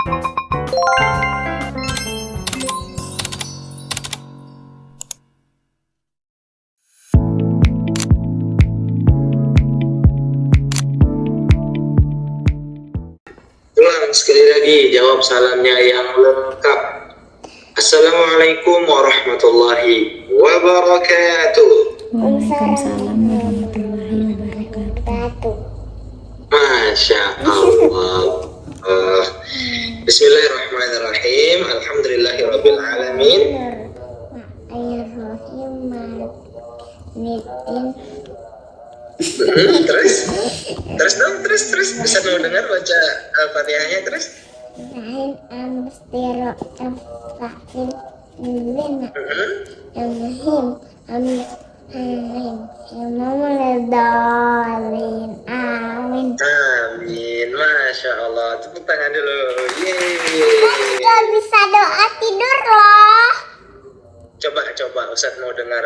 Ulang sekali lagi, jawab salamnya yang lengkap. Assalamualaikum warahmatullahi wabarakatuh. Waalaikumsalam warahmatullahi wabarakatuh. Masya Allah. Bismillahirrahmanirrahim. Alhamdulillahirabbil alamin. Terus bisa mau dengar baca Al-Fatihahnya terus. Amin. Masya Allah. Tepuk tangan dulu. Yeay. Gak bisa doa tidur loh. Coba Ustadz mau dengar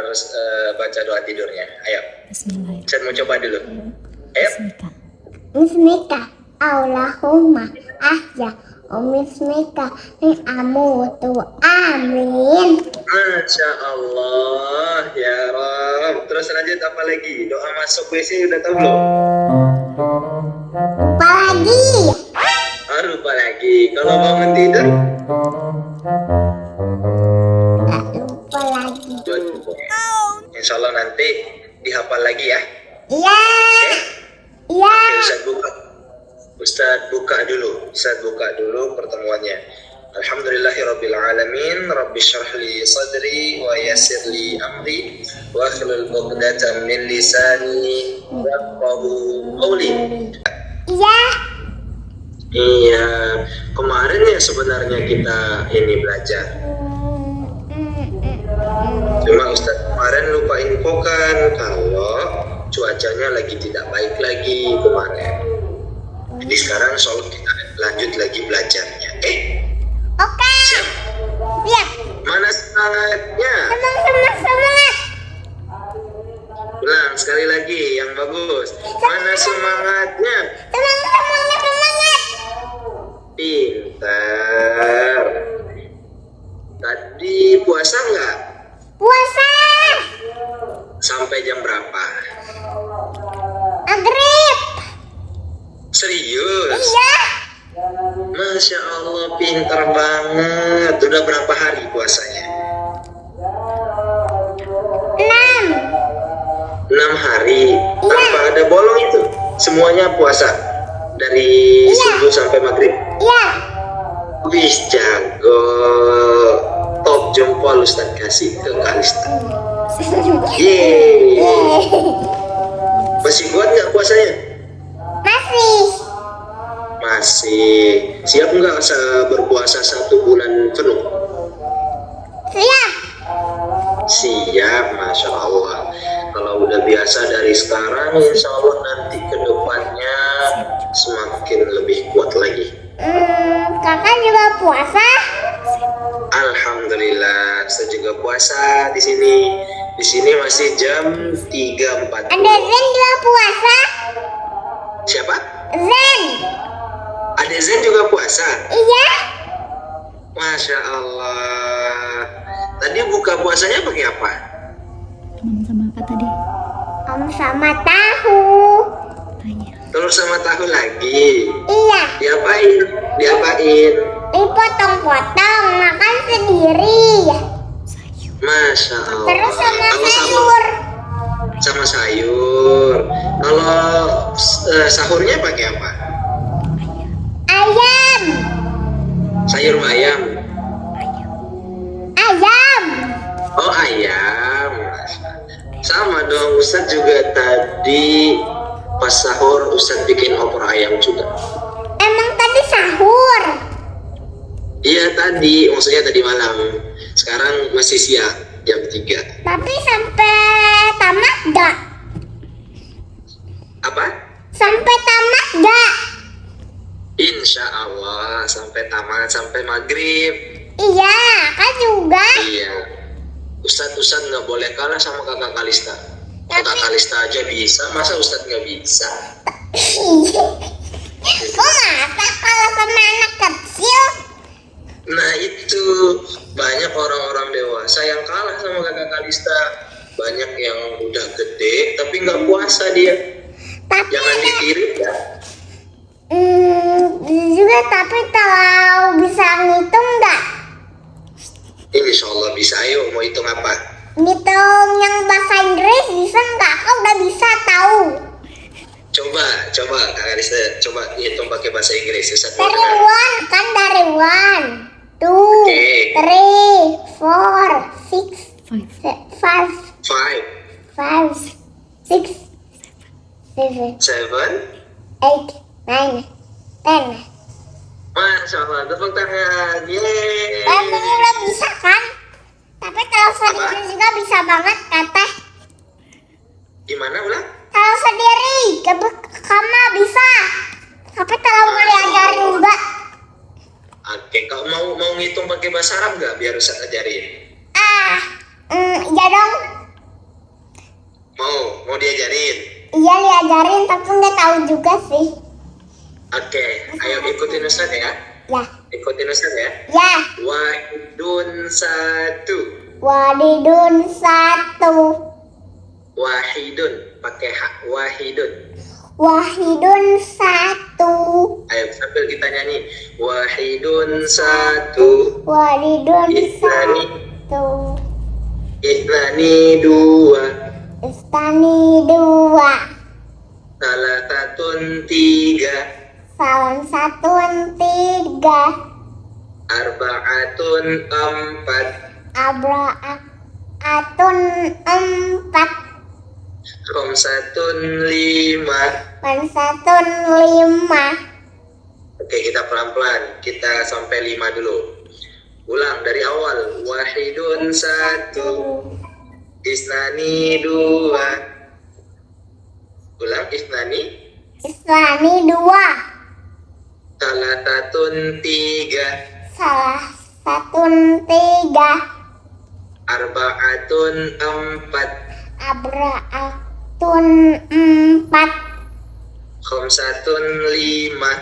baca doa tidurnya. Ayo. Bismillah. Ustadz mau coba dulu. Ayo. Bismika Allahumma ahya Bismika amutu. Amin. Masya Allah ya Rob. Terus lanjut apa lagi? Doa masuk WC udah tahu belum? Lupa lagi. Lupa lagi. Kalau bangun tidur? Gak lupa lagi. Insya Allah nanti dihafal lagi ya. Iya. Iya. Oke, Ustadz buka dulu pertemuannya. Alhamdulillahirabbil alamin. Rabbi shrah li sadri wa yassir li amri wa hlul 'uqdatam min lisani yafqahu qawli. Iya, kemarin ya sebenarnya kita ini belajar. Cuma Ustadz kemarin lupa infokan kalau cuacanya lagi tidak baik lagi kemarin. Jadi sekarang insya Allah kita lanjut lagi belajarnya. Oke. Siap? Siap. Mana semangatnya? Semangat. Ulang sekali lagi yang bagus. Mana semangatnya? Semangat. Pintar. Tadi puasa nggak? Puasa. Sampai jam berapa? Maghrib. Serius? Iya. Masya Allah, pintar banget. Udah berapa hari puasanya? 6 hari. Tanpa ada bolong itu? Semuanya puasa? Dari subuh sampai maghrib? Iya. Wih, jago. Top jempol Ustadz kasih ke Kalista. Yeay. Masih kuat nggak puasanya? Masih. Siap nggak berpuasa 1 bulan penuh? Siap, Masya Allah. Kalau udah biasa dari sekarang, insya Allah nanti ke depannya semakin lebih kuat lagi. Kakak juga puasa? Alhamdulillah, saya juga puasa di sini. Di sini masih jam 3.40. Ada Zen juga puasa? Siapa? Zen. Ada Zen juga puasa? Iya. Masya Allah. Tadi buka puasanya pakai apa? Sama apa tadi? Sama tahu. Tanya. Telur sama tahu lagi. Iya. Diapain? Dipotong-potong, makan sendiri. Masya Allah. Terus sama Kalau sayur. Sama sayur. Kalau sahurnya pakai apa? Ayam. Sayur ayam. Ayam. Oh, ayam. Sama dong, Ustadz juga tadi pas sahur Ustadz bikin opor ayam juga. Emang tadi sahur? Iya tadi, maksudnya tadi malam. Sekarang masih siang, jam 3. Tapi sampai tamat gak? Apa? Sampai tamat gak? Insya Allah sampai tamat, sampai maghrib. Iya, Kak juga. Iya. Ustadz nggak boleh kalah sama kakak Kalista. Kakak Kalista aja bisa, masa Ustadz nggak bisa? Kok masa kalau sama anak kecil? puasa yang kalah sama kakak Kalista. Banyak yang udah gede tapi nggak puasa dia. Tapi Jangan ditiru ya. juga tapi kalau bisa ngitung nggak? Insya Allah bisa. Ayo, mau hitung apa? Ngitung yang bahasa Inggris bisa nggak? Kau udah bisa tahu. Coba Kak Kalista, coba hitung pakai bahasa Inggris. Satu Dari dengar. one kan dari 1, 2, Oke. 3, 4, 6, Five. 5, 5, 5, 6, 7, 7. 8, 9, 10. Masya Allah, tepuk tangan. Yeay. Emang udah bisa kan? Tapi kalau sendiri juga bisa banget kata. Gimana ulang? Kalau sendiri, kamu bisa. Tapi kalau mau diajarin juga. Oke, kau mau ngitung pakai bahasa Arab nggak? Biar Ustaz ajarin. Iya dong. Mau diajarin? Iya diajarin, tapi nggak tahu juga sih. Oke, ayo ikutin Ustaz ya. Ya, Ikutin Ustaz ya. ya. Wahidun satu. Wadidun 1, Wahidun pakai hak. Wahidun. wahidun 1, Ayo sambil kita nyanyi. Wahidun satu. wadidun Ithnani. 1, Ithnani dua. istani 2, Salatatun tiga. salam 1, 3, Arba'atun empat. abraatun 4, Khamsatun lima. pansatun 5. Oke, kita pelan-pelan. Kita sampai 5 dulu. Ulang dari awal. Wahidun satu. Isnani dua. Ulang. Isnani. Islami 2, Salatatun tiga. salah 1, 3, Arba'atun empat. abraatun 4, Khamsatun lima.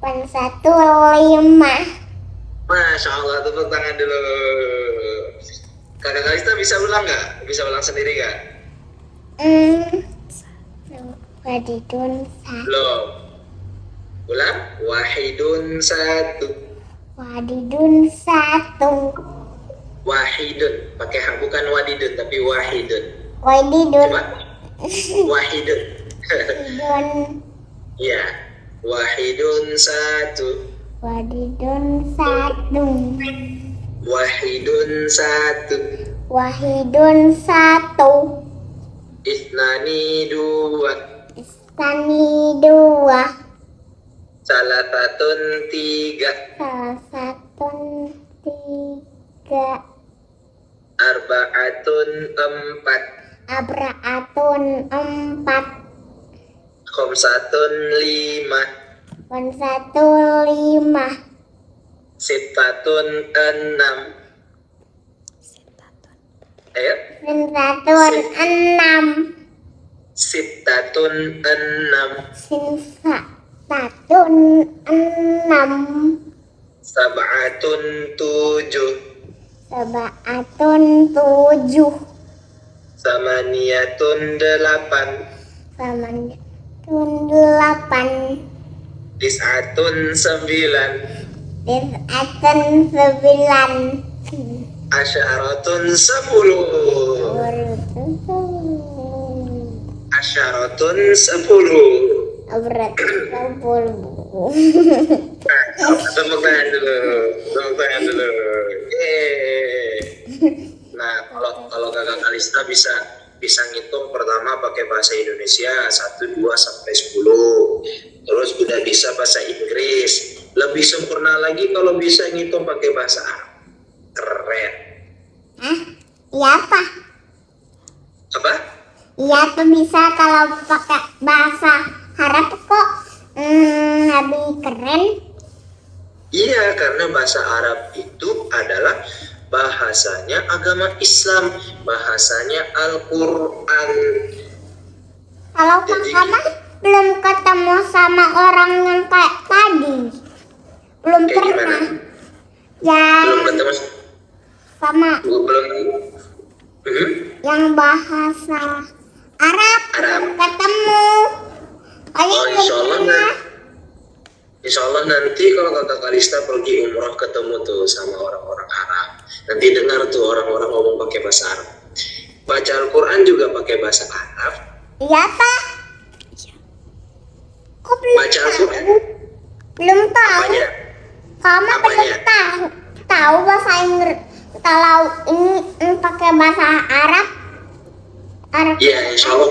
pansatun 5. Masya Allah, tepuk tangan dulu. Kakak Kalista bisa ulang nggak? Bisa ulang sendiri nggak? Wadidun 1, Belum. Ulang. Wahidun satu. wadidun 1, Wahidun. Pakai hak, bukan wadidun, tapi wahidun. wadidun Coba. Wahidun. wadidun Ya. Wahidun satu. wadidun 1, Wahidun satu. wahidun 1, Isnani dua. istani 2, Salatatun tiga. salah 1, 3, Arba'atun empat. abraatun 4, Khamsatun lima. pansatun 5, Sittatun enam. Ayo. pansatun 6, Sittatun enam. sinsatun 6, Sab'atun tujuh. sabaatun 7, Samaniyatun delapan. samanatun 8, Tis'atun sembilan. tis'atun 9, Asyaratun sepuluh. Asyaratun sepuluh. Tepuk tangan dulu. Tepuk tangan dulu. Yeay. Nah, kalau kakak Kalista bisa ngitung pertama pakai bahasa Indonesia 1, 2 sampai 10. Terus udah bisa bahasa Inggris. Lebih sempurna lagi kalau bisa ngitung pakai bahasa Arab. Keren. Iya apa? Apa? Iya tuh bisa kalau pakai bahasa Arab kok lebih keren. Iya, karena bahasa Arab itu adalah bahasanya agama Islam, bahasanya Al-Quran. Kalau Kakak belum ketemu sama orang yang kayak tadi, belum Kayak pernah. gimana? Yang Belum ketemu. sama belum. yang bahasa Arab Arab. ketemu. Oh, insya Allah nanti kalau kakak Kalista pergi umroh ketemu tuh sama orang-orang Arab. Nanti dengar tuh orang-orang ngomong pakai bahasa Arab. Baca Al-Quran juga pakai bahasa Arab. Iya Pak. Kok belum Baca Al-Quran. belum tahu? Apanya? Kamu Apanya? belum tahu bahasa Inggris. Kalau ini pakai bahasa Arab. Ya, insya Allah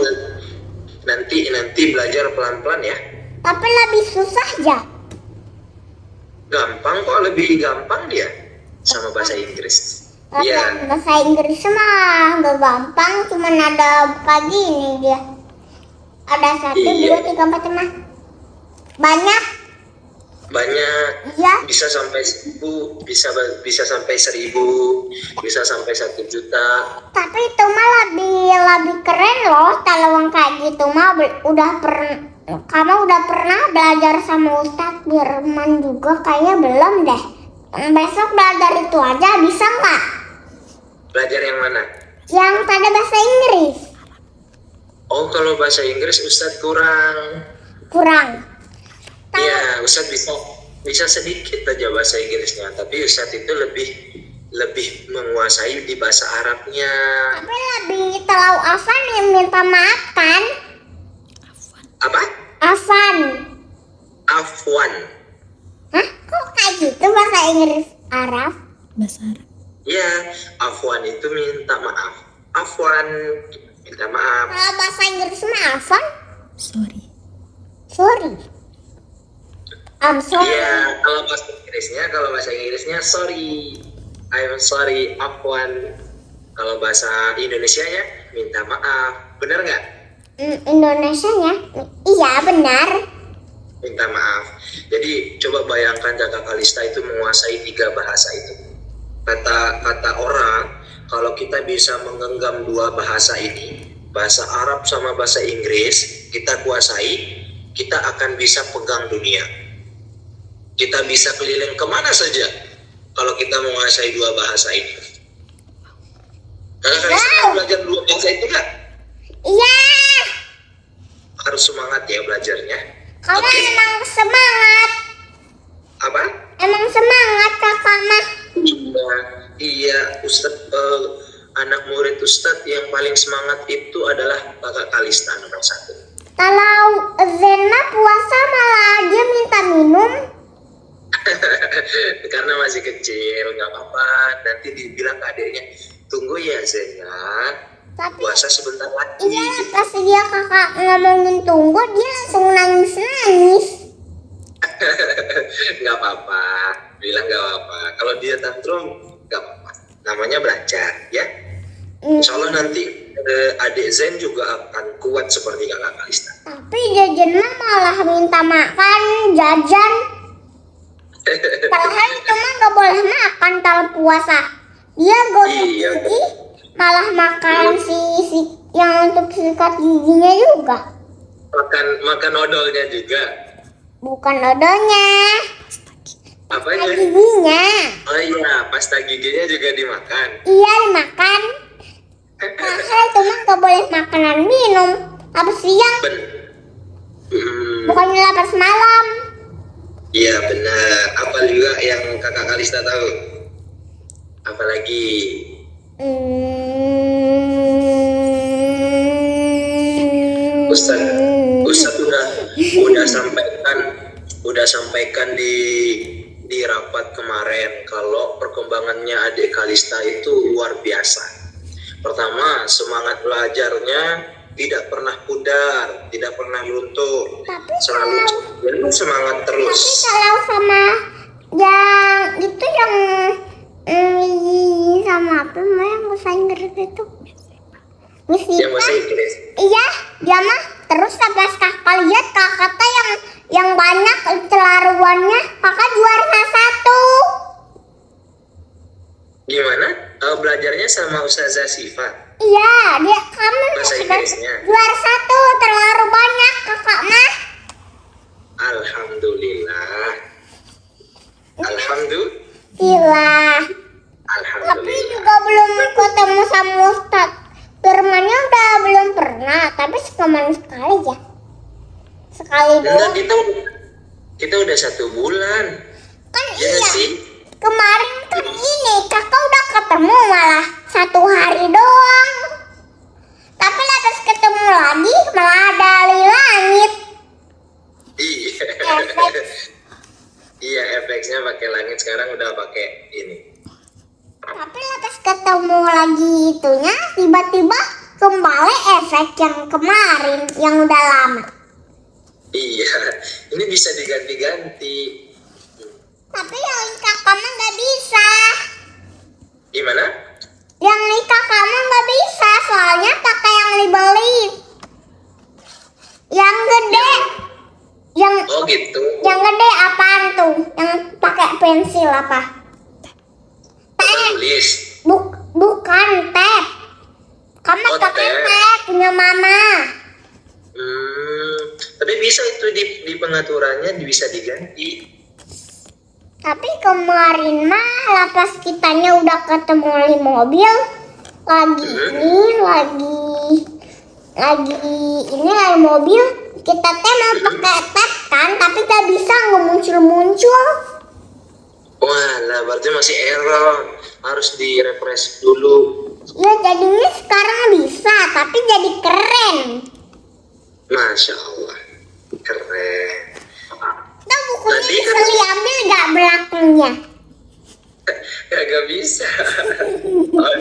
nanti belajar pelan-pelan ya. Tapi lebih susah ya. Gampang kok, lebih gampang dia sama bahasa Inggris. Iya. Bahasa Inggris mah nggak gampang, cuman ada kayak gini dia. Ada 1, Iya. 2, 3, 4, 5. Banyak. Iya. Bisa sampai 1000, bisa sampai 1000, bisa sampai 1 juta. Tapi itu mah lebih keren loh. Kalau yang kayak gitu mah kamu udah pernah belajar sama Ustadz Firman juga kayaknya belum deh. Besok belajar itu aja bisa nggak? Belajar yang mana? Yang pada bahasa Inggris. Oh, kalau bahasa Inggris Ustadz kurang. Kurang. Iya, Ustadz bisa sedikit aja bahasa Inggrisnya, tapi Ustadz itu lebih menguasai di bahasa Arabnya. Tapi lebih terlalu Afan yang minta maaf kan? Apa? Afan. Afwan. Hah? Kok kayak gitu bahasa Inggris Arab? Bahasa Arab. Iya, Afwan itu minta maaf. Afwan minta maaf. Kalau bahasa Inggris mah Afan? Sorry. Sorry. I'm sorry. Iya, kalau bahasa Inggrisnya sorry. I'm sorry, Afwan. Kalau bahasa Indonesianya minta maaf. Benar nggak? Indonesianya? Iya benar. Minta maaf. Jadi coba bayangkan kakak Kalista itu menguasai 3 bahasa itu. Kata orang, kalau kita bisa menggenggam 2 bahasa ini, bahasa Arab sama bahasa Inggris, kita kuasai, kita akan bisa pegang dunia. Kita bisa keliling kemana saja kalau kita menguasai 2 bahasa ini. Kakak Kalista mau belajar 2 bahasa itu nggak? Iya. Harus semangat ya belajarnya. Kamu Oke. emang semangat. Apa? Emang semangat kakak mah. Iya, Ustadz, anak murid Ustadz yang paling semangat itu adalah kakak Kalista nomor 1. Kalau Zena puasa malah dia minta minum. Karena masih kecil, nggak apa-apa. Nanti dibilang ke adiknya, tunggu ya Zena, Tapi puasa sebentar lagi. iya pas dia kakak ngomongin tunggu dia langsung nangis. Nggak apa-apa, bilang nggak apa-apa. Kalau dia tantrum, nggak apa-apa. Namanya belajar, ya. Insya Allah nanti adik Zen juga akan kuat seperti kakak Kalista. Tapi jajan mah malah minta makan jajan. Padahal itu mah gak boleh makan kalau puasa. Dia gosok Iya. gigi malah makan si yang untuk sikat giginya juga. Makan odolnya juga. Bukan odolnya, Apanya? giginya. Oh iya, pasta giginya juga dimakan. Iya dimakan. Padahal itu mah gak boleh makanan minum. Habis siang, bukannya lapar semalam. Iya benar. Apa juga yang kakak Kalista tahu? Apalagi? Ustadz udah sampaikan di rapat kemarin kalau perkembangannya adik Kalista itu luar biasa. Pertama, semangat belajarnya tidak pernah pudar, tidak pernah luntur, selalu semangat terus. Tapi kalau sama yang itu yang sama apa namanya yang bahasa Inggris itu? Yang bahasa Inggris. Iya, dia mah terus pas kakak lihat kakak teh yang banyak celaruannya, kakak juara 1. Gimana? Belajarnya sama Ustazah Siva. Iya, kamu Bahasa Inggrisnya. juara 1 terlalu banyak kakak mah. Alhamdulillah. Iya. Alhamdulillah. Tapi juga belum ketemu sama Ustadz Firmannya udah belum pernah, tapi kemarin sekali ya. Sekali Enggak, doang. kita udah 1 bulan. Kan Ya iya. sih. Kemarin kan ini kakak udah ketemu malah 1 hari doang. Tapi lantas ketemu lagi malah dari langit. Iya. Efek. Iya, efeknya pakai langit, sekarang udah pakai ini. Tapi lantas ketemu lagi itunya tiba-tiba kembali efek yang kemarin yang udah lama. Iya, ini bisa diganti-ganti. Tapi yang kakak mah nggak bisa. Gimana? Yang nikah kamu nggak bisa, soalnya pakai yang dibeli. Yang gede. Oh gitu. Yang gede apaan tuh? Yang pakai pensil apa? Tulis. Bukan tap. Kamu Oh, pakai tap. tap punya mama. Tapi bisa itu di pengaturannya bisa diganti. Tapi kemarin mah lapas kitanya udah ketemu di mobil. Lagi mobil. Kita teh mau pakai tap kan, tapi gak bisa ngemuncul-muncul. Wah, lah berarti masih error. Harus di-refresh dulu. Ya jadinya sekarang bisa, tapi jadi keren. Masya Allah, keren. Nah bukunya Tadi bisa kan- diambil gak belakangnya? Gak bisa. Oh,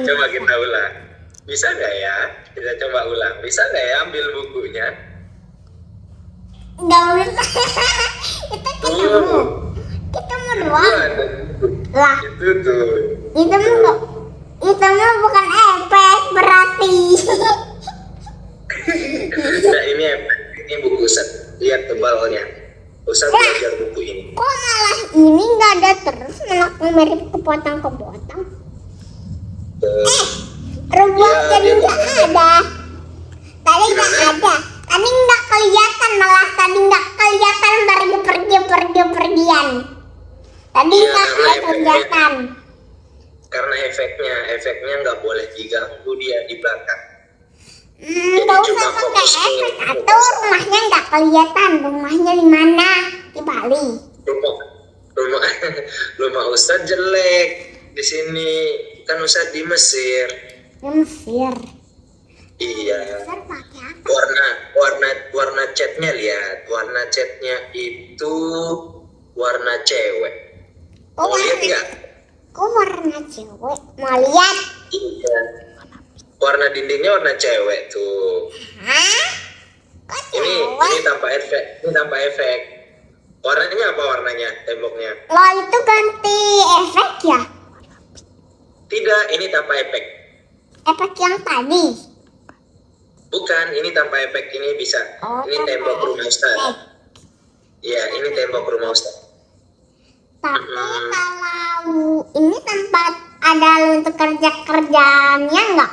coba kita ulang. Bisa nggak ya? Kita coba ulang. Bisa nggak ya ambil bukunya? Gak bisa. Itu ketemu. Ketemu doang. Lah, Itu tuh. itu mah bukan efek berarti. Nah, ini buku Ustaz. Lihat tebalnya. Ustaz belajar buku ini. Kok malah ini nggak ada terus, malah mirip kepotong-kepotong. Rubuh Ya, jadi dia nggak bukan. ada. Tadi nggak Gimana? ada. Tadi nggak kelihatan, malah tadi nggak kelihatan pergian. Tadi Iya, nggak karena kelihatan. Karena efeknya nggak boleh diganggu dia di belakang. Nggak usah cuma pakai fokus ke- efek atau rumahnya nggak kelihatan. Rumahnya di mana? Di Bali. Rumah Ustaz jelek di sini, kan Ustaz di Mesir. Di Mesir. Iya. Mesir pakai apa? Warna catnya, lihat warna catnya itu warna cewek. Oh, Mau lihat warna- nggak? Kok warna cewek? Mau lihat? Iya. Warna dindingnya warna cewek tuh. Hah? Kok Ini cewek? tanpa efek. Ini tanpa efek. Warnanya apa warnanya? Temboknya? Lo itu ganti efek ya? Tidak, ini tanpa efek. Efek yang tadi? Bukan, ini tanpa efek. Ini bisa. Ini tanpa tembok rumah Ustaz. efek. Iya, ini tembok rumah Ustaz. Tapi kalau ini tempat ada untuk kerja-kerjanya nggak?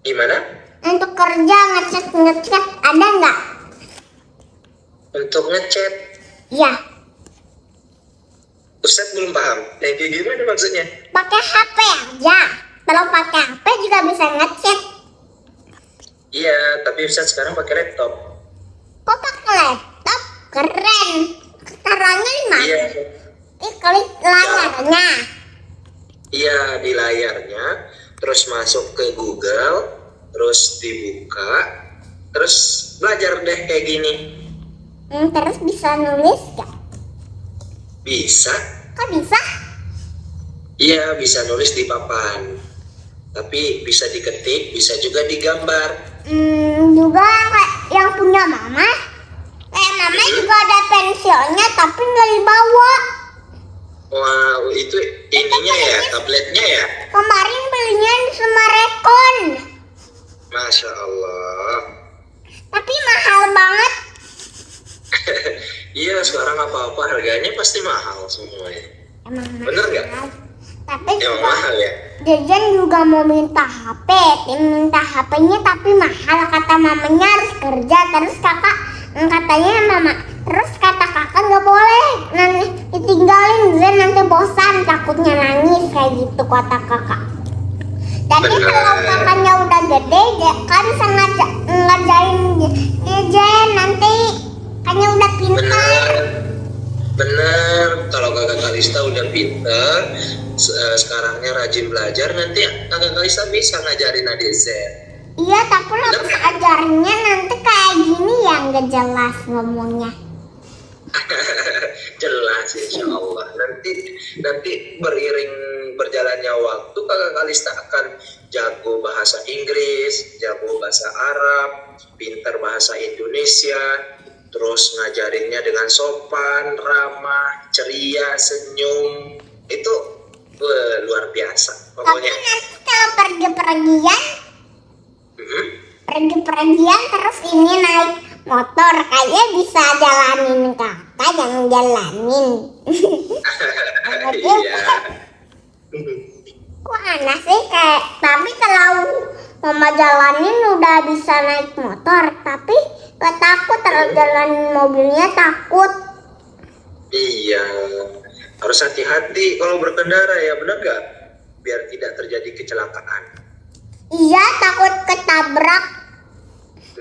Gimana? Untuk kerja ngecat ada nggak? Untuk ngecat. Ya, Ustaz belum paham. Kayak gimana maksudnya? pakai HP aja. Kalau pakai HP juga bisa ngecat. Iya, tapi Ustaz sekarang pakai laptop. Kok pakai laptop? Keren. Taruhannya di mana? Iya. Klik layarnya. Iya, di layarnya. Terus masuk ke Google. Terus dibuka. Terus belajar deh kayak gini. Terus bisa nulis nggak? Bisa. Kok bisa? Iya, bisa nulis di papan. Tapi bisa diketik, bisa juga digambar. Juga kayak yang punya mama. Kayak mama juga ada pensilnya tapi nggak dibawa. Wow, itu ininya ya, tabletnya ya. Kemarin belinya di Sumarekon. Masya Allah. Tapi mahal banget. Iya, sekarang apa-apa harganya pasti mahal semuanya. Emang Bener nggak? mahal. Tapi Emang juga mahal ya? Jajan juga mau minta HP. Minta HP-nya tapi mahal. Kata mamanya harus kerja. Terus kakak katanya mama. Terus kata kakak nggak boleh. Nanti ditinggalin Zen nanti bosan. takutnya nangis kayak gitu kata kakak. Jadi Benar. kalau kakaknya udah gede, kan bisa ngajarin Jejen nanti kakaknya udah pintar. Bener, kalau kakak Kalista udah pinter, sekarangnya rajin belajar, nanti kakak Kalista bisa ngajarin adik Z. Iya, tapi lapis ajarnya nanti kayak gini ya, nggak jelas ngomongnya. Jelas insya Allah. Nanti beriring berjalannya waktu kakak Kalista akan jago bahasa Inggris, jago bahasa Arab, pintar bahasa Indonesia, terus ngajarinnya dengan sopan, ramah, ceria, senyum. Itu luar biasa Tapi pokoknya. nanti kalau pergi-pergian, Mhm. pergi-pergian terus ini naik motor, kayaknya bisa jalanin kakak, jangan jalanin. Iya. Kok aneh sih kayak, tapi kalau mama jalanin udah bisa naik motor, tapi gak takut kalau jalanin mobilnya takut. Iya, harus hati-hati kalau berkendara ya, benar nggak? Biar tidak terjadi kecelakaan. Iya, takut ketabrak.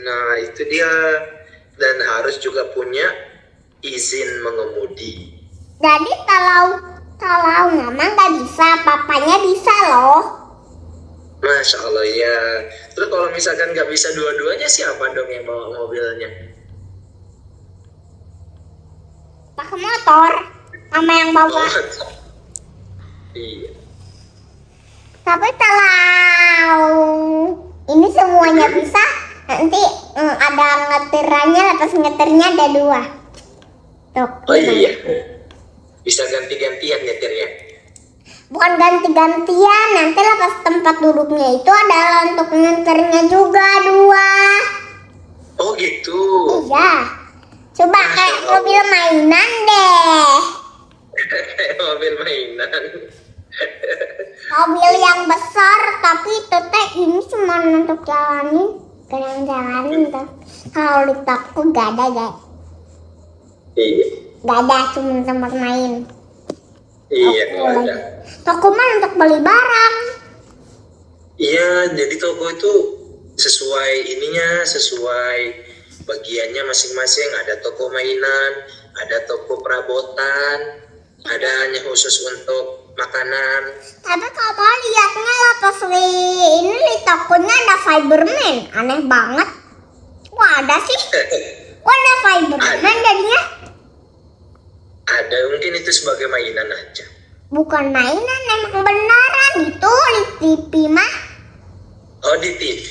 Nah, itu dia. Dan harus juga punya izin mengemudi. Jadi kalau mama nggak bisa, papanya bisa loh. Masya Allah ya. Terus kalau misalkan nggak bisa dua-duanya, siapa dong yang bawa mobilnya? Pakai motor, sama yang bawa. Iya. Tapi kalau ini semuanya bisa, nanti ada ngetirannya, lepas ngetirnya ada 2. Tuh. Oh iya. Bisa ganti-gantian nyetirnya. Bukan ganti-gantian, nanti lepas tempat duduknya itu ada untuk ngetirnya juga 2. Oh gitu. Iya. Coba kayak mobil mainan deh. Mobil mainan. Mobil yang besar, tapi itu teh ini cuma untuk jalanin, jalanin tuh. Kalau di toko gak ada guys, Iya. gak ada, cuma tempat main. Iya, Toko ada. lagi. Toko mah untuk beli barang. Iya, jadi toko itu sesuai ininya, sesuai bagiannya masing-masing. Ada toko mainan, ada toko perabotan, ada hanya khusus untuk makanan. Tapi kalau lihatnya lepas ini di tokonya ada Fiberman, aneh banget. Wah ada sih, wah ada Fiberman jadinya. Ada, mungkin itu sebagai mainan aja. Bukan mainan, emang beneran itu di TV mah. Oh, di TV.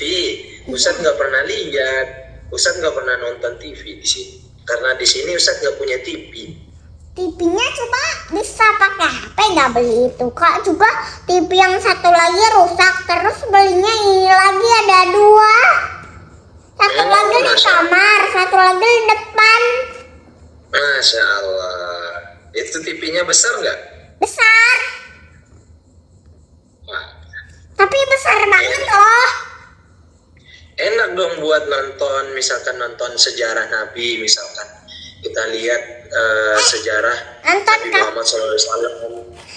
Ustadz nggak pernah lihat. Ustadz nggak pernah nonton TV di sini. Karena di sini Ustadz nggak punya TV. TV-nya coba bisa pakai HP, nggak beli itu kak. Juga TV yang satu lagi rusak, terus belinya ini lagi ada 2. Satu lagi di kamar, satu lagi di depan. Masya Allah. Itu TV-nya besar nggak? Besar, Wah, tapi besar banget loh. enak dong buat nonton, misalkan nonton sejarah Nabi, misalkan kita lihat sejarah Nonton Nabi kak, Muhammad SAW.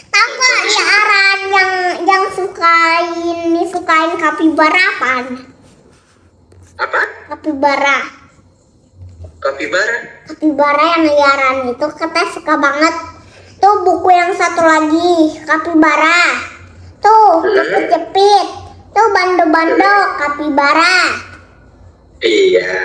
tahu nggak ya Aran yang sukain kapibara apaan? Apa? Kapibara. Kapibara? Kapibara yang liaran itu kita suka banget. Tuh buku yang satu lagi, kapibara. Tuh buku jepit. Tuh bando-bando kapibara. Iya.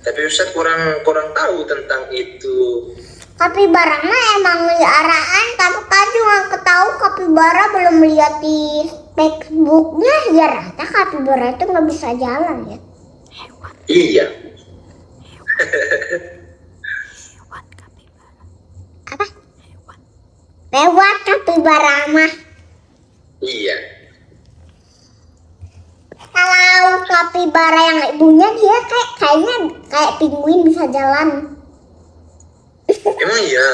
Tapi Ustadz kurang tahu tentang itu. Kapibara mah emang liaraan, tapi kan juga ketahu kapibara belum lihat di textbooknya. Ya rata kapibara itu nggak bisa jalan ya. Iya. Hewan kapibara. Apa? Hewan. Lewat kapibara mah. Iya. Kalau kapibara yang ibunya dia kayaknya kayak penguin bisa jalan. Emang iya.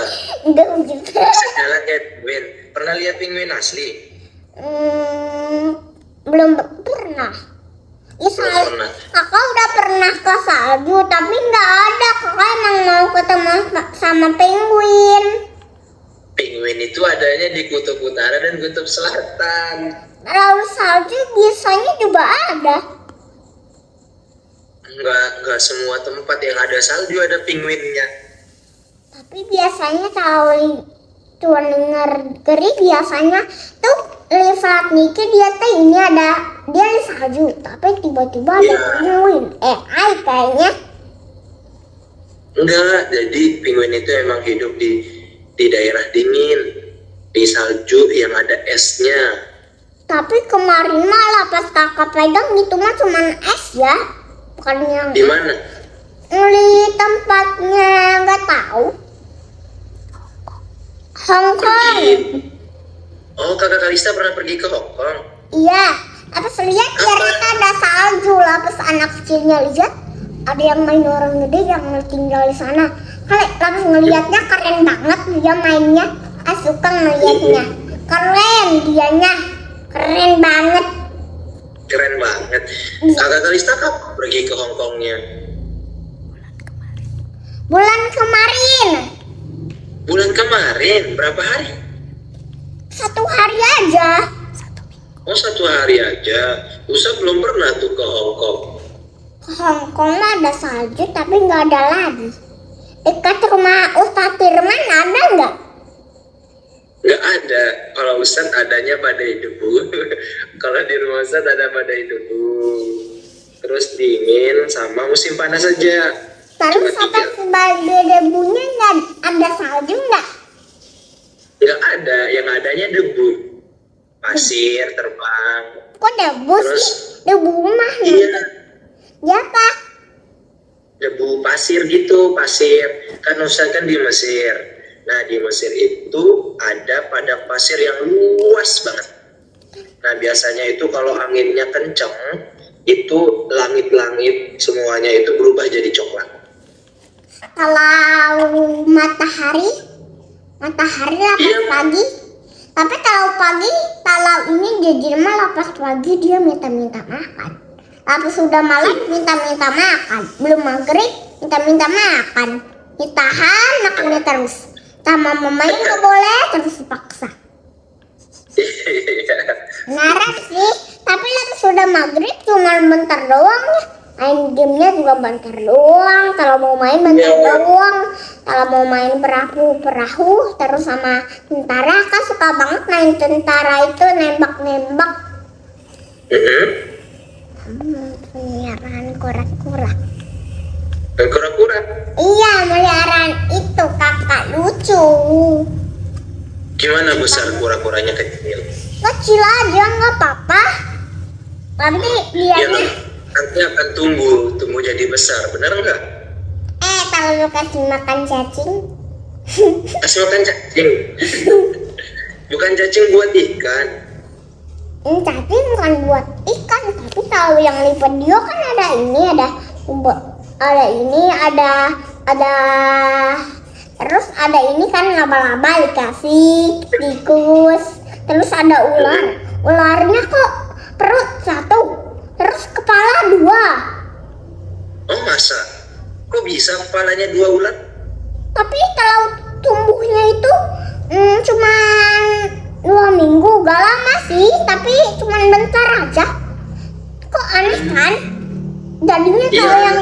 Enggak gitu. Bisa jalan kayak penguin. Pernah lihat penguin asli? Belum pernah. Ya Belum pernah. kakak udah pernah ke salju, tapi nggak ada. Kakak emang mau ketemu sama penguin. Penguin Penguin itu adanya di kutub utara dan kutub selatan. Laut salju biasanya juga ada. Enggak semua tempat yang ada salju ada penguinnya. Tapi biasanya kalau tuan negeri biasanya tuh lihat Niki dia tuh ini ada dia di salju, tapi tiba-tiba ada Iya. penguin. AI kayaknya. Enggak, jadi penguin itu emang hidup di daerah dingin, di salju yang ada esnya. Tapi kemarin malah pas kakak pegang itu mah cuman es ya, bukan yang Di mana? di tempatnya nggak tahu. Hong Kong. Oh, kakak Kalista pernah pergi ke Hong Kong? Iya, apa lihat ternyata ada salju lah pas anak kecilnya lihat ada yang main orang gede yang tinggal di sana. Kali langsung ngelihatnya keren banget dia mainnya, suka ngelihatnya. Keren dianya, keren banget. Keren banget. Kakak Kalista kapan pergi ke Hong Kongnya? Bulan kemarin, Bulan kemarin, berapa hari? 1 hari aja. 1 minggu. Oh, 1 hari aja. Usa belum pernah tuh ke Hong Kong. Ke Hong Kong mah ada salju tapi nggak ada lagi. Dekat rumah Ustadz Firman ada nggak? Nggak ada. Kalau Ustadz adanya badai debu. Kalau di rumah Ustadz ada badai debu. Terus dingin sama musim panas saja. Terus Cuma apa tiga. sebagai debunya nggak ada salju nggak? Nggak ada. Yang adanya debu. Pasir terbang. Kok debu Terus? sih? Debu mah Iya. apa? Debu pasir gitu, pasir. Kan Ustadz kan di Mesir. Nah, di Mesir itu ada padang pasir yang luas banget. Nah, biasanya itu kalau anginnya kenceng, itu langit-langit semuanya itu berubah jadi coklat. Kalau matahari lah pas Iya. pagi. Tapi kalau pagi, kalau ini jadi malah pas pagi dia minta-minta makan. Tapi sudah malam minta-minta makan. Belum maghrib minta-minta makan. Ditahan makannya terus. Sama mamanya nggak boleh terus dipaksa. Beneran sih. Tapi lalu sudah maghrib cuma bentar doang ya. Main gamenya juga bentar doang. Kalau mau main bentar doang. Kalau mau main perahu terus sama tentara kan suka banget main tentara itu nembak-nembak. Peliharaan kura-kura. Dan kura-kura. Iya, peliharaan itu kakak lucu. Gimana besar kura-kuranya kecil? Kecil aja nggak apa-apa. Nanti Ya, dianya nanti akan tumbuh jadi besar. Benar nggak? kalau lu kasih makan cacing. Kasih makan cacing. Bukan cacing buat ikan. Cacing bukan buat ikan, tapi kalau yang lipat dia kan ada ini, terus ada ini kan laba-laba dikasih, tikus, terus ada ular. Ularnya kok perut 1, terus kepala 2. Oh, masa? Kok bisa kepalanya 2 ular? Tapi kalau tumbuhnya itu cuma 2 minggu, gak lama sih, tapi cuma bentar aja. Kok aneh kan? Jadinya Iya. kalau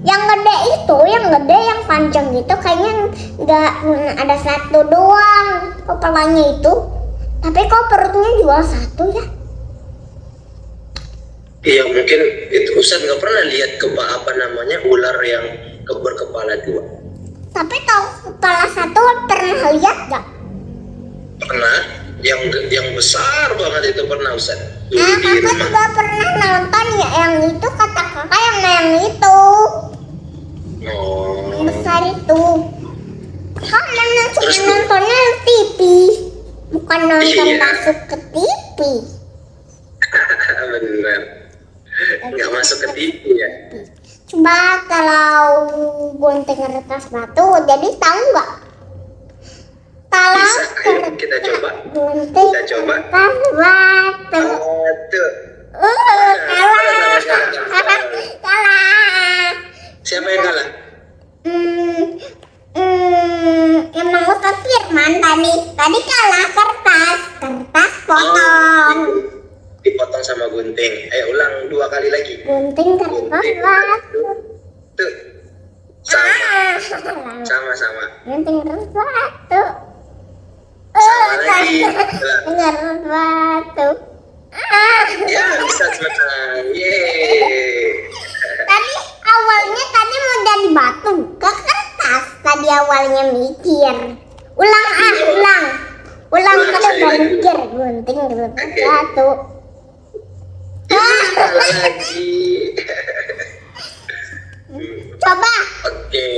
yang gede itu, yang gede, yang panjang gitu, kayaknya nggak ada 1 doang kepalanya itu. Tapi kok perutnya juga 1 ya? Iya, mungkin itu Ustadz nggak pernah lihat ular yang berkepala 2. Tapi kalau kepala 1 pernah lihat gak? Pernah, yang besar banget itu pernah Ustadz. Dulu di Kakak rumah. juga pernah nonton ya yang itu, kata kakak yang itu. Oh, Yang besar itu. Kan Terus cuma nontonnya di TV, bukan nonton Iya. masuk ke TV. benar. Nggak masuk ke TV ya. Coba kalau gunting kertas batu, jadi tahu nggak? Kalau Bisa, ayo kita coba. gunting Kita coba. kertas batu, Tuh. kalah. Siapa yang kalah? Emang Ustadz Firman Man tadi kalah kertas potong. Dipotong sama gunting. Ayo ulang 2 kali lagi. Gunting kertas Gunting. batu. Tuh. Sama. Gunting kertas batu. Sama lagi. Kertas batu. Ya, bisa selesai. Yeay. Tadi mau jadi batu ke kertas. Tadi awalnya mikir. Ulang kalau sekali lagi. mikir gunting kertas Oke. batu. Salah lagi. Coba Oke.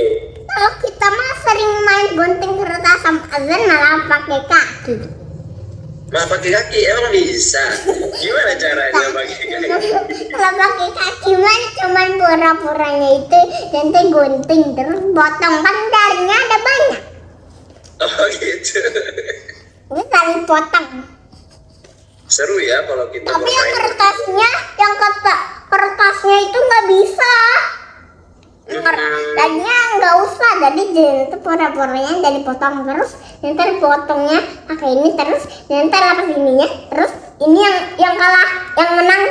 kalau kita mah sering main gunting kertas sama Azan malah pakai kaki. Pakai kaki emang bisa. Gimana caranya pakai kaki? Kalau pakai kaki mah cuman pura-puranya itu nanti gunting terus potong kan jarinya ada banyak. Oh gitu. Ini tali potong. Seru ya kalau kita Tapi yang bermain. kertasnya itu nggak bisa. Tadinya nggak usah, jadi itu pura-puranya jadi potong terus, nanti potongnya pakai ini terus, nanti lepas ininya, terus ini yang kalah, yang menang.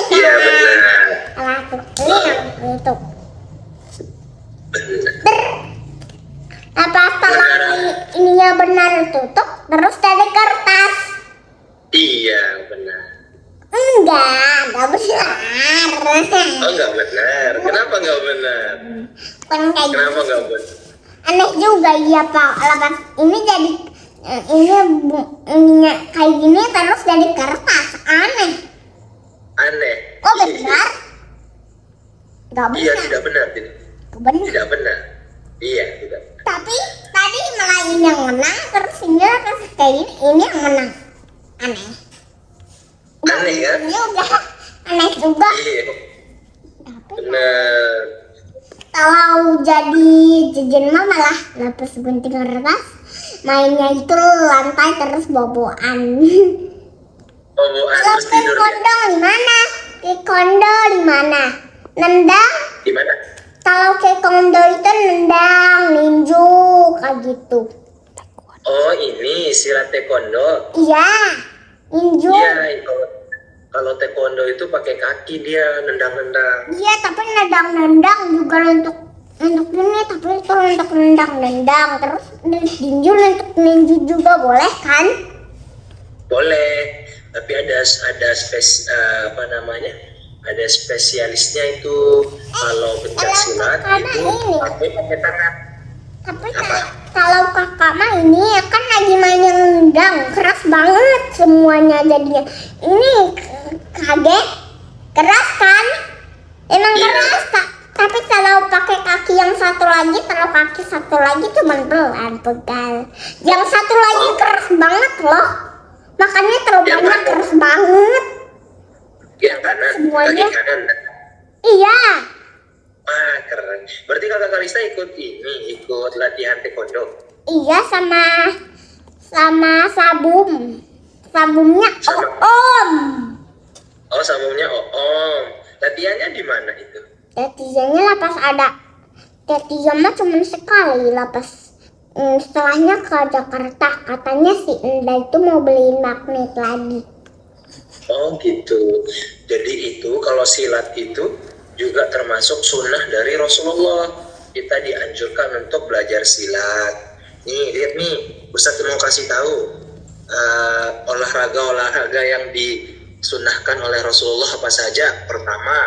Iya benar. Kalah tuh, ini yang itu. Apa setelah ininya benar tutup, terus dari kertas? Iya benar. Enggak benar. Oh nggak benar. Kenapa nggak benar? Kan kayak Kenapa gitu. nggak benar? Aneh juga iya Pak, lepas ini jadi ininya kayak gini terus jadi kertas, aneh. Aneh. Kok benar? Gak Iya benar. tidak benar. Benar. Tidak benar. Iya tidak. Tapi tadi malah ini yang menang, terus ini terus kayak ini yang menang. Aneh. Aneh kan? Juga aneh juga. Iya Tapi benar. kalau jadi jajan mah malah lapis gunting kertas, mainnya itu lantai terus boboan. Boboan Kalau terus tidur ya. taekwondo di mana? Taekwondo di mana? Nendang. Gimana? Kalau taekwondo itu nendang, ninju, kayak gitu. Oh ini silat taekwondo. Iya, ninju. Iya kalau taekwondo itu pakai kaki dia nendang-nendang. Iya, tapi nendang-nendang juga untuk ini, tapi itu untuk nendang-nendang. Terus ninju untuk ninju juga boleh kan? Boleh. Tapi ada apa namanya? Ada spesialisnya itu kalau pencak silat karena itu ini. pakai tangan. Tapi Apa? kalau kakak mah ini kan lagi main yang nendang, keras banget semuanya jadinya. Ini kaget, keras kan? Emang Iya. keras Kak. Tapi kalau pakai kaki yang satu lagi, kalau kaki satu lagi cuma pelan pegal. Yang satu lagi keras banget loh. Makanya terlalu Yang banyak mana? keras banget. Yang kanan, Semuanya. kaki kanan. Iya. Ah keren. Berarti kakak Kalista ikut latihan taekwondo. Iya sama sabum. Sabumnya Sama. Om. Oh sabungnya om. Latihannya di mana itu? Latihannya lapas ada. Latihan mah cuma sekali lapas. Setelahnya ke Jakarta. Katanya si Enda itu mau beliin magnet lagi. Oh gitu. Jadi itu kalau silat itu juga termasuk sunnah dari Rasulullah. Kita dianjurkan untuk belajar silat. Nih lihat nih, Ustadz mau kasih tahu olahraga yang disunnahkan oleh Rasulullah apa saja. Pertama,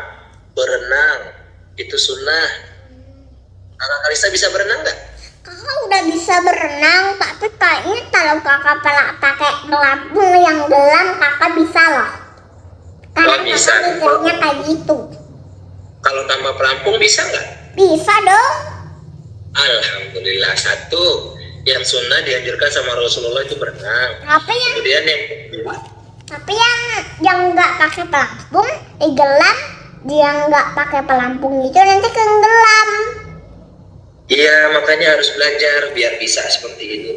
berenang itu sunnah. Kakak Kalista bisa berenang nggak? Kakak udah bisa berenang, tapi kayaknya kalau kakak pakai pelampung yang gelam kakak bisa loh. Karena Oh, bisa. kakak mikirnya kayak gitu. Kalau tanpa pelampung bisa nggak? Bisa dong. Alhamdulillah. Satu, yang sunnah dianjurkan sama Rasulullah itu berenang. Kemudian yang kedua, Tapi yang nggak pakai pelampung, gelam, dia nggak pakai pelampung itu nanti tenggelam. iya makanya harus belajar biar bisa seperti ini.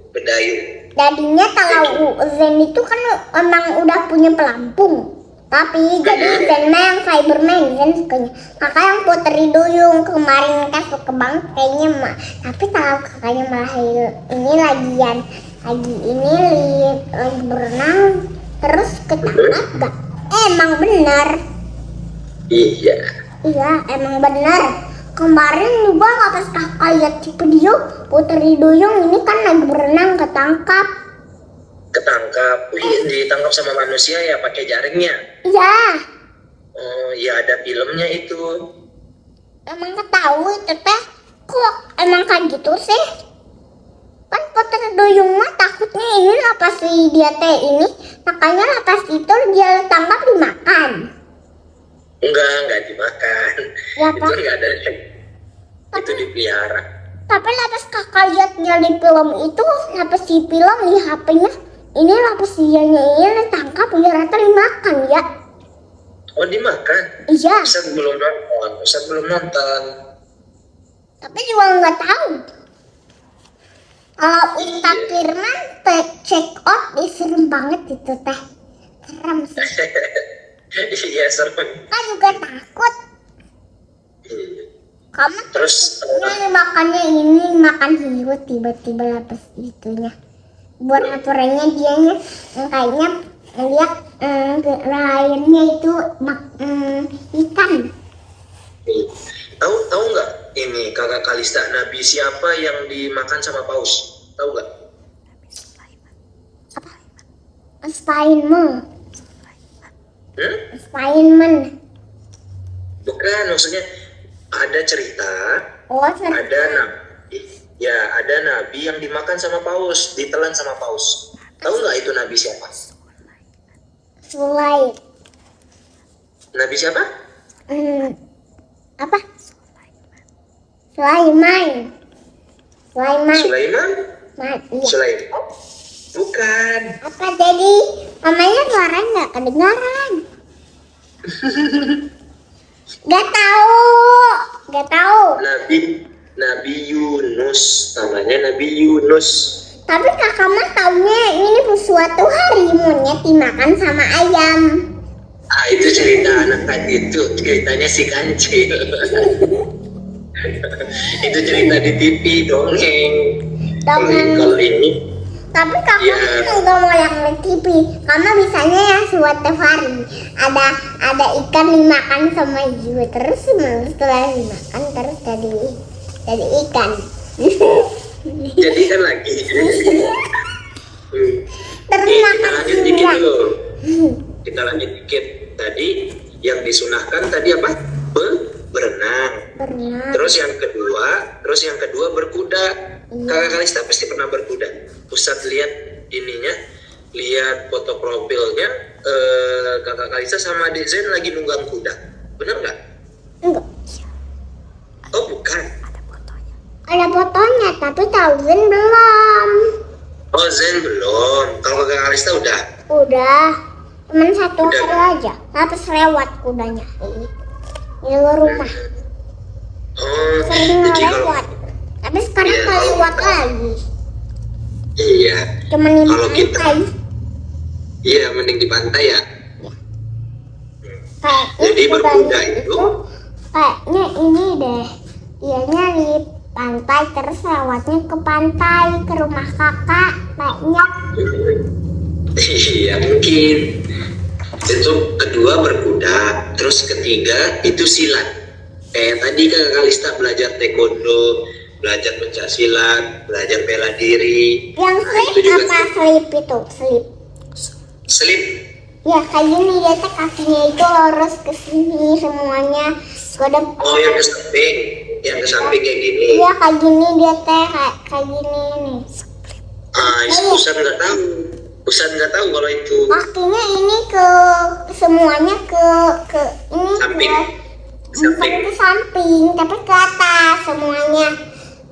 Berdayung. Jadinya kalau Zen itu kan emang udah punya pelampung. Tapi jadi Zenma yang Cyberman kan sukanya. Kakak yang Putri Duyung kemarin kan suka banget kayaknya mah. Tapi tahu kakaknya malah ini lagi berenang terus ketangkap gak? Emang bener. Iya. Iya emang bener. Kemarin juga pas kakak lihat di video Putri Duyung ini kan lagi berenang ketangkap. Wih, ditangkap sama manusia ya pakai jaringnya. Iya. Oh, ya ada filmnya itu. Emang gak tahu itu teh. Kok emang kayak gitu sih? Kan Putri Duyung mah takutnya ini lapas dia teh ini. Makanya lapas itu dia tangkap dimakan. Enggak dimakan. Ya, Itu Pak. enggak ada. Itu dipelihara. Tapi lapas kakak lihat dia di film itu, lapas di film di HP-nya, ini lapas dianya ini tangkap dia rata dimakan ya. Oh, dimakan? Iya. Ustaz belum nonton. Tapi juga nggak tahu. Kalau Ustaz Firman check out serem banget itu teh. Serem sih. Iya, serem. Kan juga takut. Kamu Terus ini makannya ini makan hiu tiba-tiba lapas itunya. Buat aturannya dianya kayaknya lihat lainnya itu ikan. tahu nggak ini kakak Kalista, nabi siapa yang dimakan sama paus? Tahu nggak? Spiderman. Hmm? Spiderman. Bukan, maksudnya ada cerita, Oh, ada nabi yang dimakan sama paus, ditelan sama paus. Tahu nggak itu nabi siapa? Sulaiman. Nabi siapa? Apa? Sulaiman. Sulaiman? Iya. Sulaiman? Bukan. Apa jadi mamanya suara nggak kedengaran? Gak tahu. Nabi Yunus, namanya Nabi Yunus. Tapi kakak mah taunya ini suatu hari monyet dimakan sama ayam. Ah, itu cerita anak tadi, itu ceritanya si kancil. Itu cerita di TV dongeng. Kalau ini Tapi kakak ya, nggak mau yang di TV. Karena bisanya ya suatu hari ada ikan dimakan sama hiu terus setelah dimakan terus jadi ikan. jadi kan lagi. Terus Kita makan lanjut dikit hiu. dulu. Kita lanjut dikit. Tadi yang disunahkan tadi apa? Berenang. Berenang. Terus yang kedua berkuda. Kakak Kalista pasti pernah berkuda. Ustadz lihat foto profilnya kakak Kalista sama Dek Zen lagi nunggang kuda. Benar nggak? Enggak. Oh bukan. Ada fotonya tapi Tauzin belum. Oh Zen belum. Kalau kakak Kalista udah. Udah. Cuman satu Udah. hari aja. Habis lewat kudanya. Di luar rumah. Oh Sering jadi kalau lewat. Tapi sekarang Iya, nggak kalau lewat kita- lagi. iya. Cuman di Kalau kita- pantai. Iya mending di pantai ya. Kayaknya Jadi berkuda kudanya itu kayaknya ini deh. Dianya di pantai terus lewatnya ke pantai ke rumah kakak. Kayaknya Iya mungkin. Itu kedua berkuda, terus ketiga itu silat. Kayak tadi kakak Kalista belajar taekwondo, belajar pencaksilat, belajar bela diri. yang Nah, slip itu juga apa slip itu slip. slip. Ya kayak gini dia teh kakinya itu lurus ke sini semuanya. Ada Oh yang ke samping kayak gini. iya kayak gini dia teh kayak gini nih. Ah, Ustadz nggak tahu. Ustadz nggak tahu kalau itu Kakinya ini ke semuanya ke ini Samping. bukan ke samping tapi ke atas semuanya.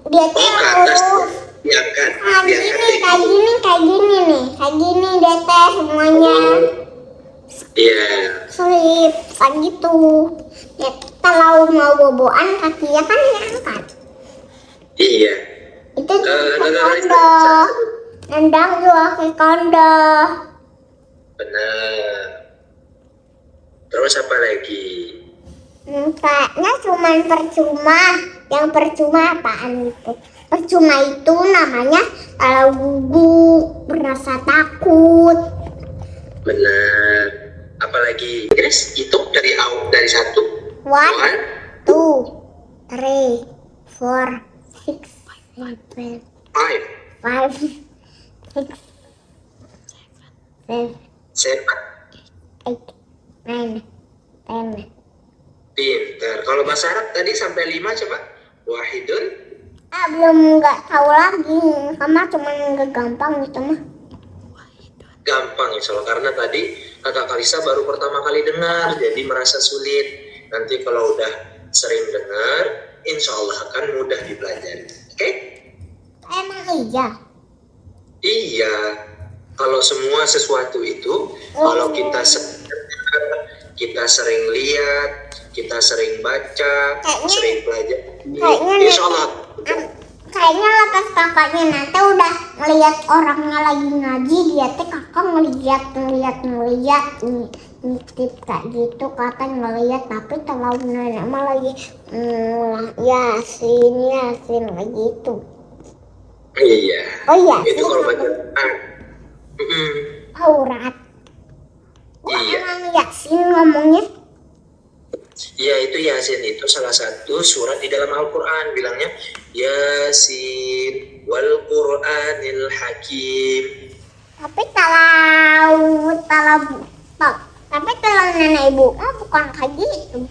Dia teh ke atas lurus. diangkat Kayak gini nih kayak gini dia teh semuanya. Iya. Slip kayak gitu. Ya kalau mau boboan kakinya kan diangkat. Iya. Itu juga Kakak taekwondo. Nendang juga taekwondo. Benar. Terus apa lagi? Kayaknya cuman percuma. Yang percuma apaan itu? Percuma itu namanya kalau gugup, merasa takut. Benar. Apalagi? Terus hitung dari satu. 1, 2, 3, 4, 6, 7, 5, 5, 6, 7, 7. 8, 9, 10. Pintar. Kalau bahasa Arab tadi sampai 5 coba. Wahidun. Belum nggak tahu lagi. Kamu cuma nggak gampang gitu mah. Gampang insya Allah. Karena tadi kakak Kalisa baru pertama kali dengar. Jadi merasa sulit. Nanti kalau udah sering dengar, insya Allah akan mudah dipelajari. Oke? Emang iya. Iya. Kalau semua sesuatu itu, kalau kita sering lihat, kita sering baca, sering pelajari, insya Allah. Kayaknya lepas kakaknya nanti udah ngeliat orangnya lagi ngaji, dia teh kakak ngeliat ngintip kayak gitu, kata ngeliat tapi terlalu nenek mah lagi yasin kayak gitu. Iya. Oh iya. Itu kalau baca Aurat. Iya. Emang yasin ngomongnya? Ya itu Yasin itu salah satu surat di dalam Al-Quran, bilangnya Yasin wal Qur'anil Hakim. Tapi kalau nenek ibu bukan kayak gitu.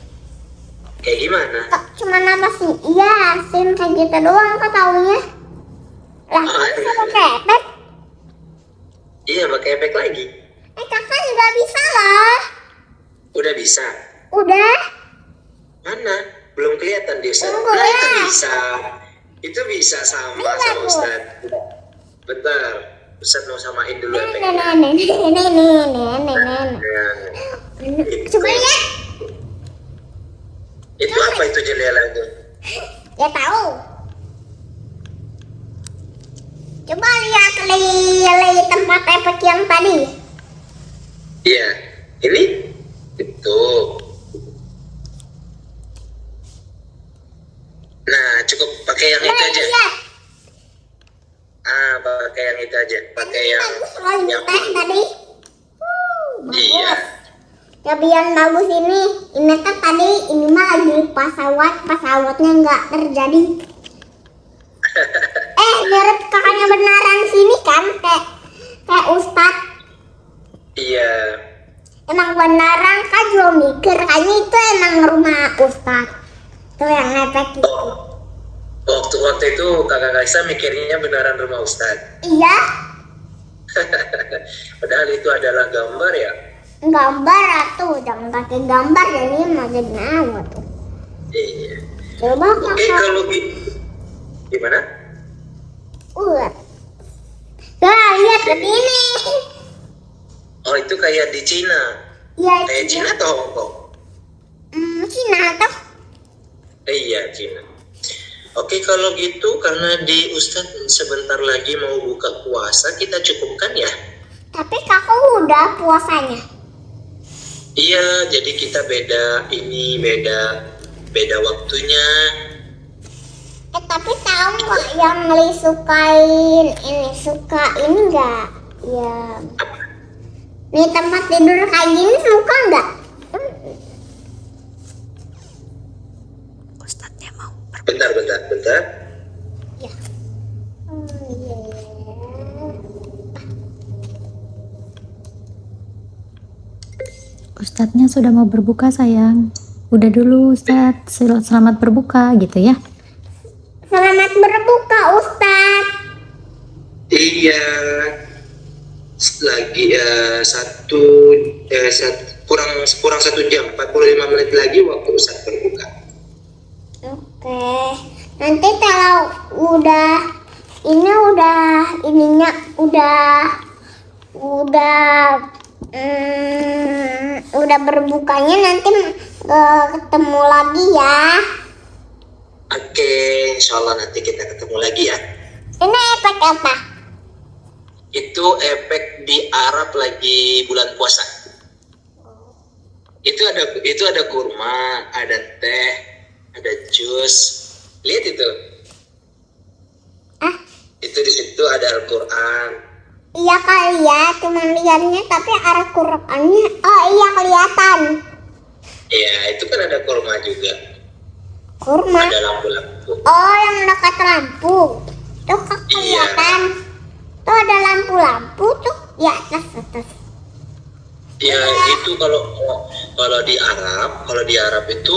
Kayak gimana? Cuma nama sih Yasin kayak gitu doang kok taunya. Lah kan sama kepet. Iya pakai efek lagi. Kakak juga bisa lah. Udah bisa? Udah. Mana? Belum kelihatan di Ustaz. Tunggu Nah, ya. itu bisa. Itu bisa sama Ustaz. Bentar. Ustaz mau samain dulu efeknya. Nenek. Coba lihat. Itu apa itu jendela itu? Ya tahu. Coba lihat li tempat efek yang tadi. Iya. Ini? Itu. Nah, cukup pakai yang itu aja. Lihat. Pakai yang itu aja. Pakai yang teh tadi. Iya. Lebihan bagus ini. Ini kan tadi ini mah lagi pesawatnya nggak terjadi. Mirip kakaknya beneran sini kan kayak Ustadz. Iya. Emang beneran kan juga mikir kayaknya itu emang rumah Ustadz. Itu yang efek itu. Waktu itu kakak Kaisa mikirnya beneran rumah Ustadz. Iya. Padahal itu adalah gambar ya. Gambar tuh jangan pakai gambar jadi mah jadi nawa tuh. Iya. Coba Oke, kalau gitu gimana? Lihat begini. Oh itu kayak di Cina. Iya. Kayak Cina atau Hong Kong? Cina tuh. Iya Cina. Oke kalau gitu karena di Ustadz sebentar lagi mau buka puasa, kita cukupkan ya. Tapi kakak udah puasanya. Iya, jadi kita beda waktunya. Tapi tahu nggak yang Li suka ini nggak? Ya. Nih tempat tidur kayak gini suka nggak? Ustadznya mau Bentar. Ya. Ustadznya sudah mau berbuka sayang. Udah dulu Ustadz, selamat berbuka gitu ya. Selamat berbuka Ustadz. Iya. Lagi kurang 1 jam, 45 menit lagi waktu Ustadz berbuka. Oke. Nanti kalau udah berbukanya nanti ketemu lagi ya. Oke, insya Allah nanti kita ketemu lagi ya. Ini efek apa? Itu efek di Arab lagi bulan puasa. Itu ada kurma, ada teh, ada jus. Lihat itu. Ah, Itu di situ ada Al-Qur'an. iya kali ya, cuma liatnya tapi arah Qurannya. Oh iya kelihatan. Ya, itu kan ada kurma juga. Kurma. Ada lampu-lampu. Oh, yang dekat lampu. Tuh kak kelihatan. Tuh ada lampu-lampu tuh di atas. Ya, itu kalau di Arab itu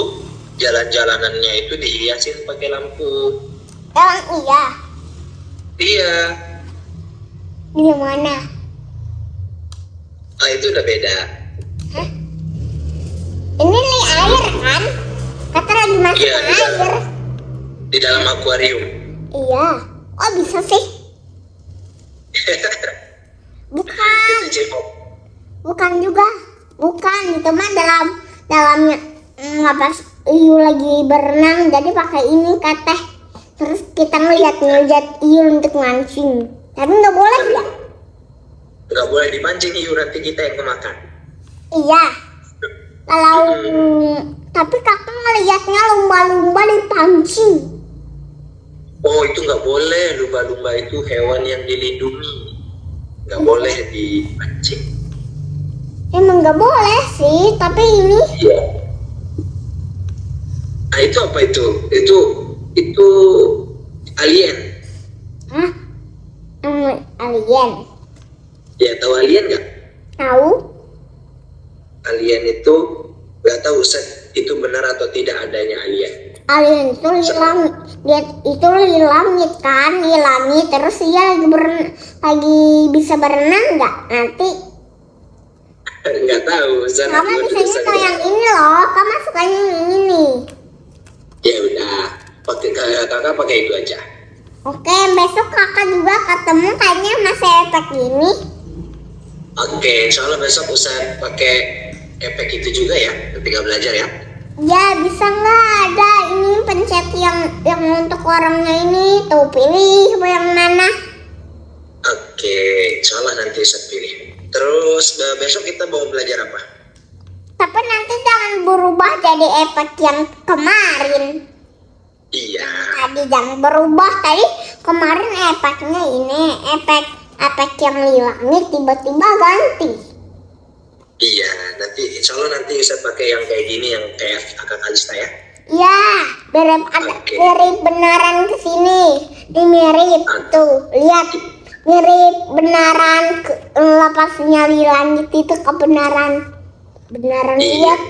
jalan-jalanannya itu dihiasin pakai lampu. Emang iya. Iya. Di mana? Itu udah beda. Hah? Ini air kan? Kata lagi masuk Iya, air. Di dalam akuarium. Iya. Oh bisa sih? Bukan. Itu J-pop. Bukan juga. Bukan. Itu mah dalamnya pas Iyu lagi berenang jadi pakai ini kata. Terus kita ngeliat Iyu untuk mancing. Tapi nggak boleh ya? Nggak boleh dipancing, Iyu, nanti kita yang kemakan. Iya. Kalau tapi kakak ngeliatnya lumba-lumba dipancing. Oh, itu nggak boleh. Lumba-lumba itu hewan yang dilindungi. Nggak boleh dipancing. Emang nggak boleh sih, tapi ini Iya. Nah, itu apa itu? Itu alien. hah? Alien. Ya, tahu alien nggak? Tahu? Alien itu nggak tahu Ustaz, itu benar atau tidak adanya alien. Alien itu di langit. Dia itu di langit kan, di langit. Terus dia lagi bisa berenang nggak? Nanti Nggak tahu Ustaz. kamu aku bisanya Ustaz kayak yang ini loh. Kamu sukanya yang ini. Ya udah, kakak pakai itu aja. Oke, besok kakak juga ketemu kayaknya masih efek gini. Oke, insya Allah besok Ustaz pakai efek itu juga ya, ketika belajar ya. Ya bisa nggak ada ini pencet yang untuk orangnya ini. Tuh pilih yang mana. Oke, insya Allah nanti Ustaz pilih. Terus besok kita mau belajar apa? Tapi nanti jangan berubah jadi efek yang kemarin. Iya, Tadi jangan berubah. Tadi kemarin efeknya ini efek yang di langit tiba-tiba ganti. iya. Nanti insya Allah nanti Ustaz pakai yang kayak gini, yang kayak kakak Kalista ya. Ya, mirip benaran ke sini. Ini mirip tuh, lihat. Mirip benaran lepasnya di langit itu kebenaran. Benaran Iya. lihat.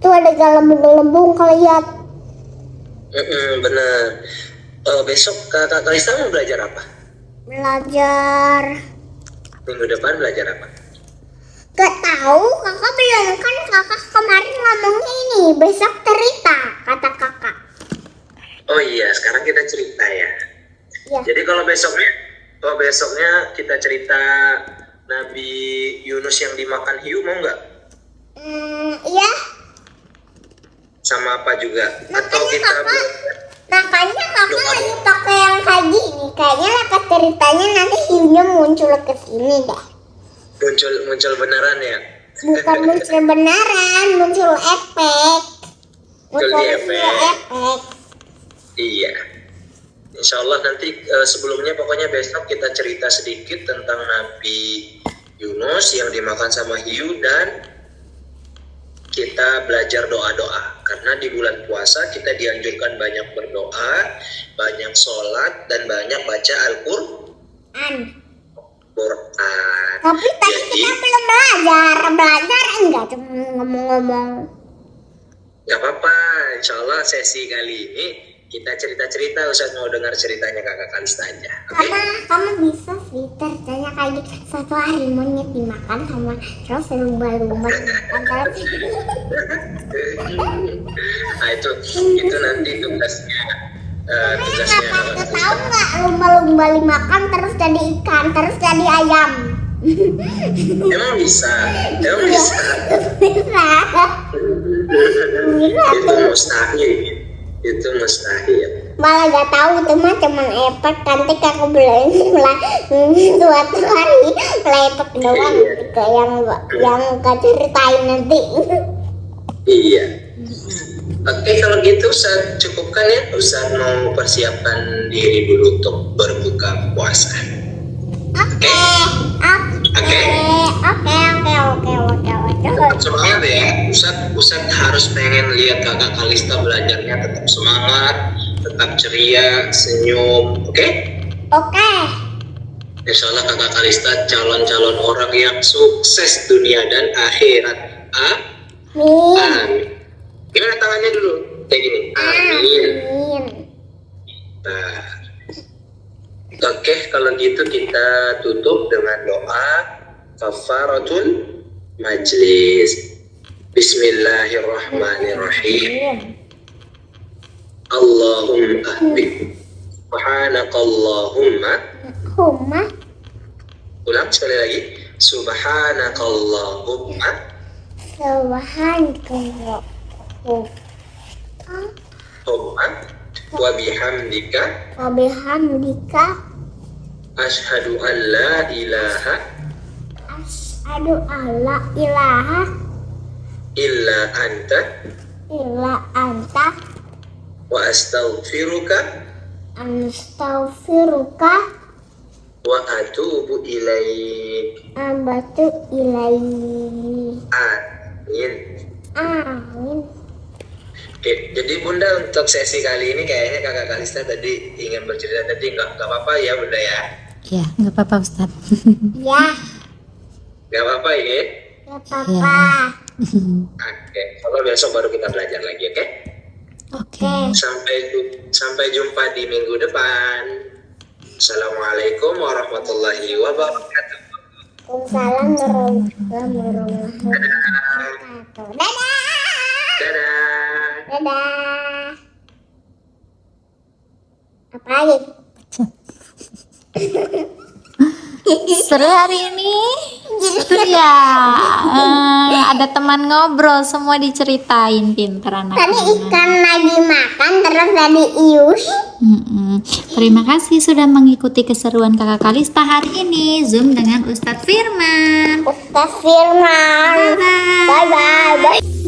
Tuh ada gelembung-gelembung kelihatan. Bener. Besok kakak Kalista mau belajar apa? Belajar. Minggu depan belajar apa? Gak tahu, kakak bilang kan kakak kemarin ngomongnya ini besok cerita kata kakak. Oh iya, sekarang kita cerita ya. Ya. Jadi kalau besoknya kita cerita Nabi Yunus yang dimakan hiu, mau nggak? Iya. Sama apa juga? Atau Makanya kita makanya kakak lagi pakai yang kayak gini. Kayaknya lepas ceritanya nanti hiunya muncul ke sini deh. muncul beneran ya? Bukan muncul beneran, muncul efek. Muncul di efek. efek. Iya. Insya Allah nanti sebelumnya pokoknya besok kita cerita sedikit tentang Nabi Yunus yang dimakan sama hiu dan kita belajar doa-doa. Karena di bulan puasa kita dianjurkan banyak berdoa, banyak sholat, dan banyak baca Al-Qur'an. Tapi tadi kita belum belajar enggak cuma ngomong-ngomong. Gak apa-apa, insya Allah sesi kali ini kita cerita-cerita. Ustaz mau dengar ceritanya kakak Kalista aja. Oke? Kamu bisa sih ceritanya kayak gitu. Suatu hari monyet dimakan sama terus lumba-lumba dimakan terus. Nah itu nanti tugasnya. Kakak tahu nggak lumba-lumba dimakan terus jadi ikan terus jadi ayam. Emang bisa? Bisa. Itu mustahil. Itu mustahil. Malah gak tahu itu mah cuman efek. Nanti kakak bilang suatu hari efek doang. Kayak yang gak ceritain nanti. Iya. Oke, kalau gitu Ustaz cukupkan ya. Ustaz mau persiapkan diri dulu untuk berbuka puasa. Oke. Oke. Tetap semangat ya. Ustaz harus pengen lihat kakak Kalista belajarnya tetap semangat, tetap ceria, senyum. Oke? Oke. Insya Allah kakak Kalista calon-calon orang yang sukses dunia dan akhirat. Amin. Gimana tangannya dulu? Kayak gini. Amin. Nah. Oke, kalau gitu kita tutup dengan doa kafaratul majlis. Bismillahirrahmanirrahim. Allahumma subhanakallahumma. Ulang sekali lagi. Subhanakallahumma. Wa bihamdika. Ashhadu an la ilaha illa anta wa astaghfiruka wa atubu ilaik. Amin. Oke, jadi Bunda untuk sesi kali ini kayaknya kakak Kalista tadi ingin bercerita tadi nggak apa-apa ya Bunda ya? Ya, nggak apa-apa Ustadz. Ya, Nggak apa-apa ya? gak apa-apa. Oke, kalau besok baru kita belajar lagi, oke? Oke. Sampai jumpa di minggu depan. Assalamualaikum warahmatullahi wabarakatuh. Waalaikumsalam warahmatullahi wabarakatuh. Dadah. Dadah. Apa lagi? Seru hari ini. Seru ya. Ada teman ngobrol, semua diceritain, pinter Tadi anaknya. ikan lagi makan terus tadi ius. Terima kasih sudah mengikuti keseruan kakak Kalista hari ini. Zoom dengan Ustadz Firman. Ustaz Firman. Bye. Bye bye.